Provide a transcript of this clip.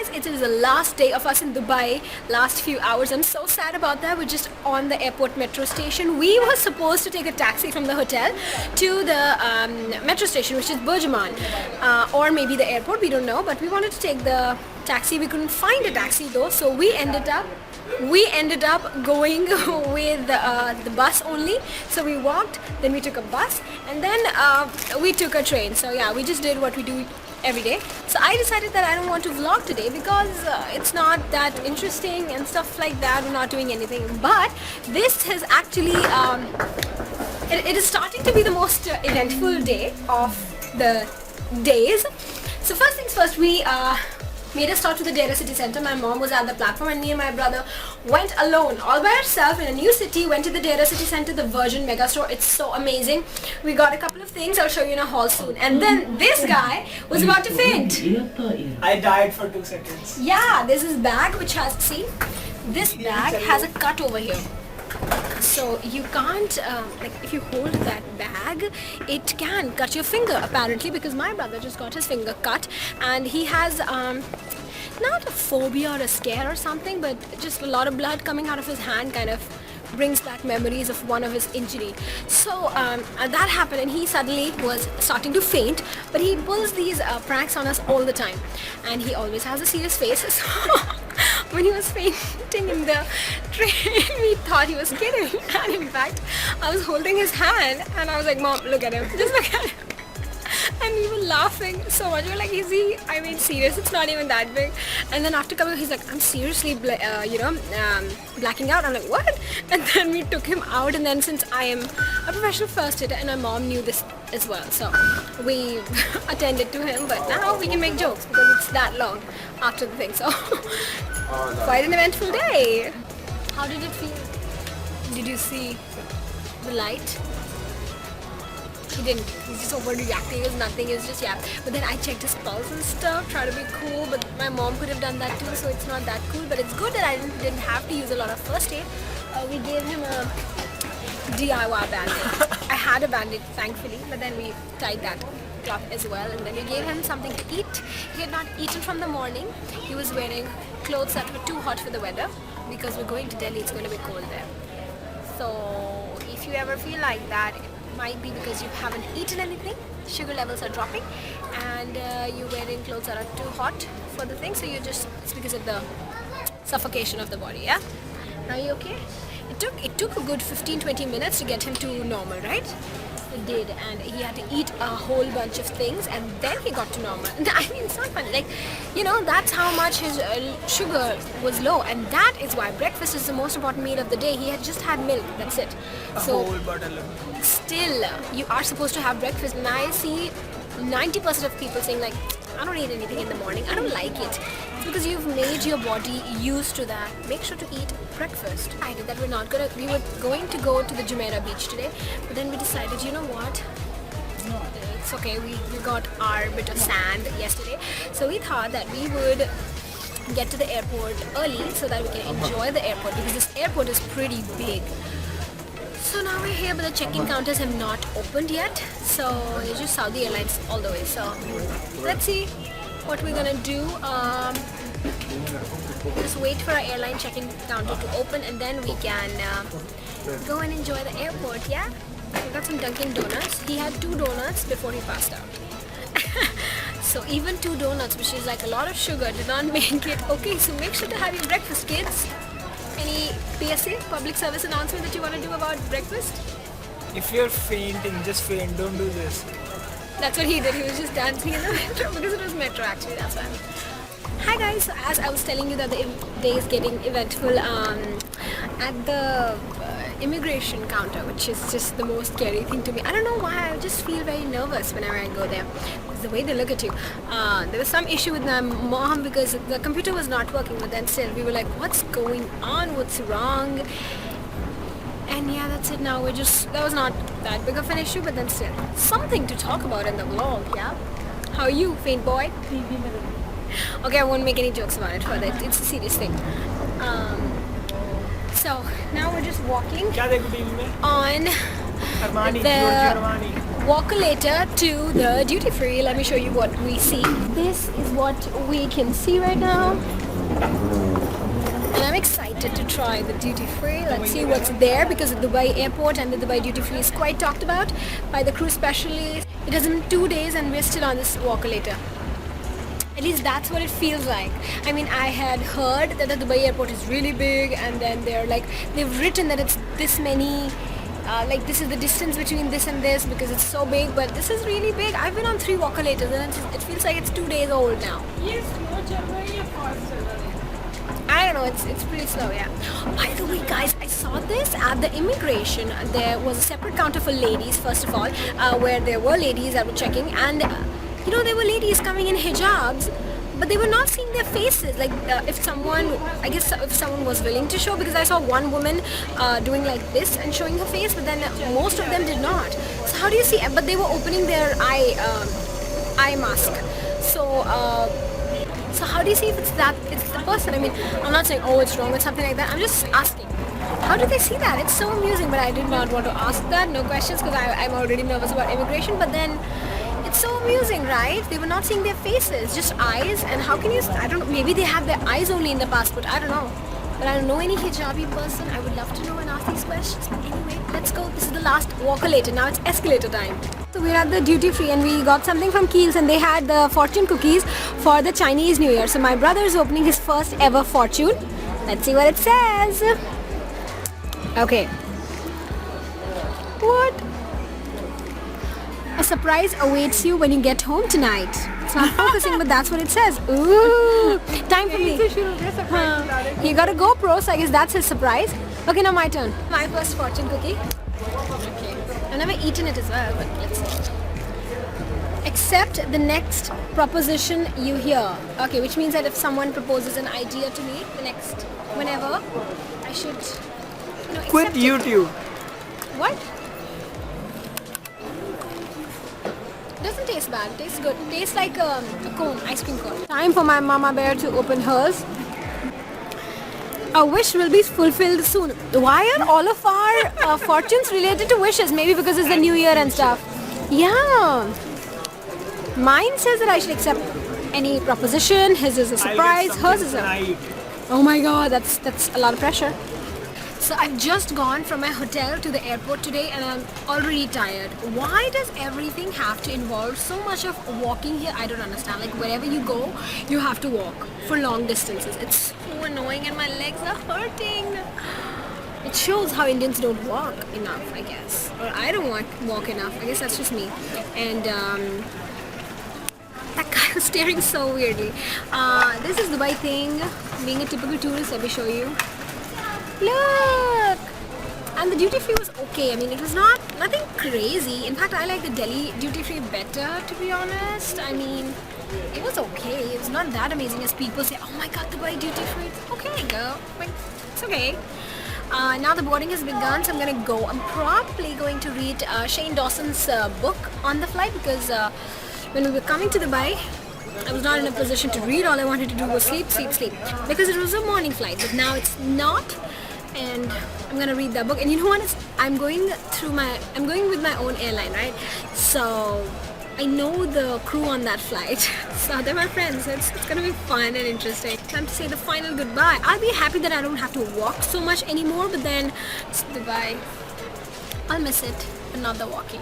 guys, it is the last day of us in Dubai, last few hours. I'm so sad about that. We're just on the airport metro station. We were supposed to take a taxi from the hotel to the metro station, which is Burjaman, or maybe the airport, we don't know, but we wanted to take the taxi. We couldn't find a taxi though, so we ended up going with the bus only. So we walked, then we took a bus, and then we took a train. So yeah, we just did what we do every day. So I decided that I don't want to vlog today because it's not that interesting and stuff like that. We're not doing anything, but this has actually it is starting to be the most eventful day of the days. So first things first, we made a stop to the Dera City Center. My mom was at the platform and me and my brother went alone, all by ourselves in a new city, went to the Dera City Center, the Virgin Mega Store. It's so amazing. We got a couple of things, I'll show you in a haul soon. And then this guy was about to faint. I died for 2 seconds. Yeah, this is bag which has, see, this bag has a cut over here. So you can't, like if you hold that bag, it can cut your finger apparently, because my brother just got his finger cut and he has not a phobia or a scare or something, but just a lot of blood coming out of his hand kind of brings back memories of one of his injury. So that happened and he suddenly was starting to faint, but he pulls these pranks on us all the time and he always has a serious face. So when he was fainting in the train, we thought he was kidding, and in fact I was holding his hand and I was like, Mom, look at him, just look at him. And we were laughing so much. We were like, is he, I mean, serious? It's not even that big. And then after coming, he's like, I'm seriously, blacking out. I'm like, what? And then we took him out. And then since I am a professional first aider and my mom knew this as well, so we attended to him. But now we can make jokes because it's that long after the thing. So quite an eventful day. How did it feel? Did you see the light? He didn't. He's just overreacting. It was nothing. It was just, yeah. But then I checked his pulse and stuff, try to be cool. But my mom could have done that too, so it's not that cool. But it's good that I didn't have to use a lot of first aid. We gave him a DIY band-aid. I had a band-aid, thankfully, but then we tied that cloth as well. And then we gave him something to eat. He had not eaten from the morning. He was wearing clothes that were too hot for the weather because we're going to Delhi. It's going to be cold there. So if you ever feel like that, might be because you haven't eaten anything, sugar levels are dropping, and you're wearing clothes that are too hot for the thing, so it's because of the suffocation of the body. Yeah, now you okay? It took a good 15-20 minutes to get him to normal, right? It did, and he had to eat a whole bunch of things and then he got to normal. I mean, it's not funny, like, you know, that's how much his sugar was low, and that is why breakfast is the most important meal of the day. He had just had milk, that's it. A whole bottle of milk. Still, you are supposed to have breakfast, and I see 90% of people saying like, I don't eat anything in the morning, I don't like it. It's because you've made your body used to that. Make sure to eat breakfast. I did that. We were going to go to the Jumeirah beach today, but then we decided, you know what? It's okay, we got our bit of sand yesterday, so we thought that we would get to the airport early so that we can enjoy the airport, because this airport is pretty big. So now we're here, but the check-in counters have not opened yet, so it's just Saudi Airlines all the way. So let's see what we're gonna do. Just wait for our airline check-in counter to open, and then we can go and enjoy the airport. Yeah, we got some Dunkin' Donuts. He had 2 donuts before he passed out. So even 2 donuts, which is like a lot of sugar, did not make it okay. So make sure to have your breakfast, kids. Any PSA, public service announcement that you want to do about breakfast? If you're fainting, just faint. Don't do this. That's what he did. He was just dancing in the metro because it was metro actually. That's why. Hi guys. So as I was telling you that the day is getting eventful at the immigration counter, which is just the most scary thing to me. I don't know why. I just feel very nervous whenever I go there. It's the way they look at you. There was some issue with my mom because the computer was not working, but then still we were like, what's going on? What's wrong? And yeah, that's it now. That was not that big of an issue, but then still something to talk about in the vlog. Yeah, how are you, faint boy? Okay, I won't make any jokes about it further. It's a serious thing. So now we're just walking on Armani, the Armani. walk later to the duty free. Let me show you what we see. This is what we can see right now. And I'm excited to try the duty free. Let's see what's there, because the Dubai airport and the Dubai duty free is quite talked about by the crew especially. It has been 2 days and we're still on this walk later. At least that's what it feels like. I mean, I had heard that the Dubai airport is really big, and then they've written that it's this many, like this is the distance between this and this because it's so big, but this is really big. I've been on 3 walker laters and it feels like it's 2 days old now. Yes, slow chal raha hai ya fast chal raha hai? I don't know, it's pretty slow, yeah. By the way, guys, I saw this at the immigration. There was a separate counter for ladies, first of all, where there were ladies that were checking, and you know, there were ladies coming in hijabs, but they were not seeing their faces. Like if someone was willing to show, because I saw one woman doing like this and showing her face, but then most of them did not. So how do you see? But they were opening their eye mask. So how do you see if it's the person? I mean, I'm not saying, oh, it's wrong or something like that. I'm just asking. How do they see that? It's so amusing, but I did not want to ask that. No questions, because I'm already nervous about immigration. But then it's so amusing, right? They were not seeing their faces, just eyes. And how can you, I don't know, maybe they have their eyes only in the passport. I don't know. But I don't know any hijabi person. I would love to know and ask these questions. But anyway, let's go. This is the last walker later. Now it's escalator time. So we're at the duty free and we got something from Kiehl's, and they had the fortune cookies for the Chinese New Year. So my brother is opening his first ever fortune. Let's see what it says. Okay. What? A surprise awaits you when you get home tonight. It's not focusing, but that's what it says. Ooh, time for me. He got a GoPro, so I guess that's his surprise. Okay, now my turn. My first fortune cookie. Okay. I've never eaten it as well, but let's see. Accept the next proposition you hear. Okay, which means that if someone proposes an idea to me, whenever, I should, Quit accept it. YouTube. What? Doesn't taste bad. It tastes good. It tastes like a cone, ice cream cone. Time for my mama bear to open hers. A wish will be fulfilled soon. Why are all of our fortunes related to wishes? Maybe because it's the new year and stuff. Yeah. Mine says that I should accept any proposition. His is a surprise. Hers is a... Oh my god, that's a lot of pressure. So I've just gone from my hotel to the airport today and I'm already tired. Why does everything have to involve so much of walking here? I don't understand. Like wherever you go, you have to walk for long distances. It's so annoying and my legs are hurting. It shows how Indians don't walk enough, I guess. Or I don't walk enough. I guess that's just me. And that guy was staring so weirdly. This is Dubai thing. Being a typical tourist, let me show you. Look! And the duty free was okay. I mean, it was nothing crazy. In fact, I like the Delhi duty free better, to be honest. I mean, it was okay. It was not that amazing as people say, oh my god, Dubai duty free. It's okay, girl. Like, it's okay. Now the boarding has begun, so I'm gonna go. I'm probably going to read Shane Dawson's book on the flight, because when we were coming to Dubai, I was not in a position to read. All I wanted to do was sleep, because it was a morning flight. But now it's not, and I'm gonna read that book. And you know what? I'm going with my own airline, right? So I know the crew on that flight, so they're my friends. So it's gonna be fun and interesting. Time to say the final goodbye. I'll be happy that I don't have to walk so much anymore. But then it's Dubai. I'll miss it, but not the walking.